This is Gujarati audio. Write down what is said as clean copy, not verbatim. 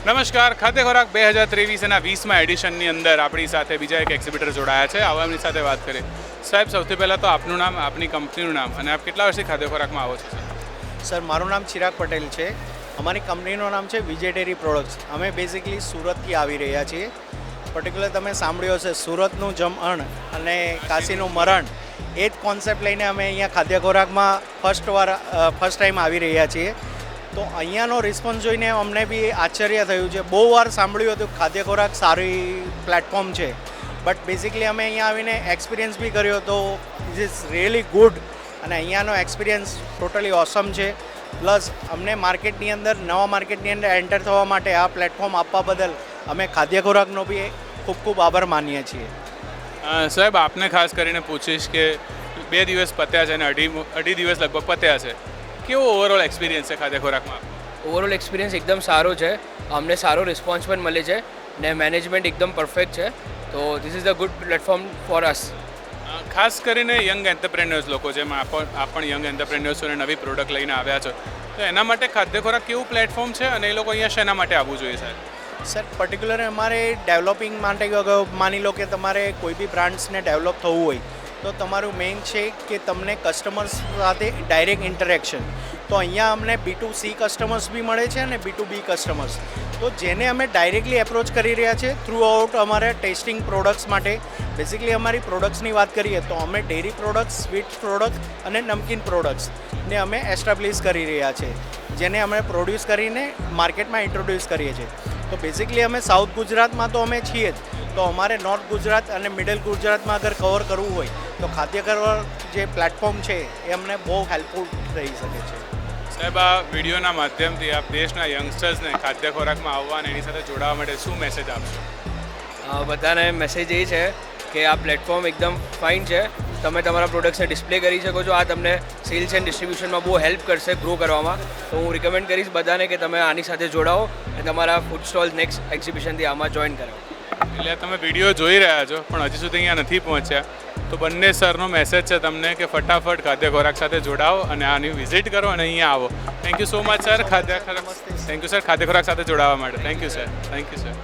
નમસ્કાર, ખાદ્ય ખોરાક 2023 ના 20મા એડિશનની અંદર આપણી સાથે બીજા એક એક્ઝિબિટર જોડાયા છે. આવો એમની સાથે વાત કરીએ. સાહેબ, સૌથી પહેલાં તો આપનું નામ, આપની કંપનીનું નામ અને આપ કેટલા વર્ષથી ખાદ્ય ખોરાકમાં આવો છો? સર, મારું નામ ચિરાગ પટેલ છે. અમારી કંપનીનું નામ છે વિજય ડેરી પ્રોડક્ટ્સ. અમે બેઝિકલી સુરતથી આવી રહ્યા છીએ. પર્ટિક્યુલર તમે સાંભળ્યું હશે સુરતનું જમણ અને કાશીનું મરણ, એ જ કોન્સેપ્ટ લઈને અમે અહીંયા ખાદ્ય ખોરાકમાં ફર્સ્ટ ટાઈમ આવી રહ્યા છીએ. તો અહીંયાનો રિસ્પોન્સ જોઈને અમને બી આશ્ચર્ય થયું છે. બહુ વાર સાંભળ્યું હતું ખાદ્ય ખોરાક સારી પ્લેટફોર્મ છે, બટ બેઝિકલી અમે અહીંયા આવીને એક્સપિરિયન્સ બી કર્યો તો ઇટ ઇઝ રિયલી ગુડ અને અહીંયાનો એક્સપિરિયન્સ ટોટલી ઓસમ છે. પ્લસ અમને માર્કેટની અંદર નવા માર્કેટની અંદર એન્ટર થવા માટે આ પ્લેટફોર્મ આપવા બદલ અમે ખાદ્ય ખોરાકનો બી ખૂબ ખૂબ આભાર માનીએ છીએ. સાહેબ, આપને ખાસ કરીને પૂછીશ કે 2 દિવસ પત્યા છે અને અઢી દિવસ લગભગ પત્યા છે. કેવો ઓવરઓલ એક્સપિરિયન્સ છે ખાદ્ય ખોરાકમાં? ઓવરઓલ એક્સપિરિયન્સ એકદમ સારો છે. અમને સારો રિસ્પોન્સ પણ મળે છે ને મેનેજમેન્ટ એકદમ પરફેક્ટ છે. તો this is the good platform for us. ખાસ કરીને યંગ એન્ટરપ્રેન્યોર્સ લોકો, જેમાં આપ પણ યંગ એન્ટરપ્રેન્યોર્સ છો અને નવી પ્રોડક્ટ લઈને આવ્યા છો, તો એના માટે ખાદ્ય ખોરાક કેવું પ્લેટફોર્મ છે અને એ લોકો અહીંયા શેના માટે આવવું જોઈએ સાહેબ? સર, પર્ટિક્યુલર અમારે ડેવલપિંગ માટે માની લો કે તમારે કોઈ બી બ્રાન્ડ્સને ડેવલપ થવું હોય તો તમારું મેઇન છે કે તમને કસ્ટમર્સ સાથે ડાયરેક્ટ ઇન્ટરેક્શન. તો અહીંયા અમને B2C કસ્ટમર્સ બી મળે છે અને B2B કસ્ટમર્સ. તો જેને અમે ડાયરેક્ટલી એપ્રોચ કરી રહ્યા છે થ્રુ આઉટ અમારે ટેસ્ટિંગ પ્રોડક્ટ્સ માટે. બેઝિકલી અમારી પ્રોડક્ટ્સની વાત કરીએ તો અમે ડેરી પ્રોડક્ટ્સ, સ્વીટ પ્રોડક્ટ અને નમકીન પ્રોડક્ટ્સને અમે એસ્ટાબ્લિશ કરી રહ્યા છે, જેને અમે પ્રોડ્યુસ કરીને માર્કેટમાં ઇન્ટ્રોડ્યુસ કરીએ છીએ. તો બેઝિકલી અમે સાઉથ ગુજરાતમાં તો અમે છીએ જ, તો અમારે નોર્થ ગુજરાત અને મિડલ ગુજરાતમાં અગર કવર કરવું હોય તો ખાદ્ય ખોરાક જે પ્લેટફોર્મ છે એ અમને બહુ હેલ્પફુલ થઈ શકે છે. સાહેબ, આ વિડીયોના માધ્યમથી આપ દેશના યંગસ્ટર્સને ખાદ્ય ખોરાકમાં આવવા અને એની સાથે જોડાવા માટે શું મેસેજ આપશો? બધાને મેસેજ એ છે કે આ પ્લેટફોર્મ એકદમ ફાઇન છે. તમે તમારા પ્રોડક્ટ્સને ડિસ્પ્લે કરી શકો છો. આ તમને સેલ્સ એન્ડ ડિસ્ટ્રીબ્યુશનમાં બહુ હેલ્પ કરશે ગ્રો કરવામાં. તો હું રિકમેન્ડ કરીશ બધાને કે તમે આની સાથે જોડાઓ અને તમારા ફૂડ સ્ટોલ નેક્સ્ટ એક્ઝિબિશનથી આમાં જોઈન કરો. એટલે તમે વિડીયો જોઈ રહ્યા છો પણ હજી સુધી અહીંયા નથી પહોંચ્યા, તો બંને સરનો મેસેજ છે તમને કે ફટાફટ ખાદ્ય ખોરાક સાથે જોડાઓ અને આની વિઝિટ કરો અને અહીંયા આવો. Thank you so much sir, ખાદ્ય ખોરાક સાથે જોડાવા માટે. Thank you sir.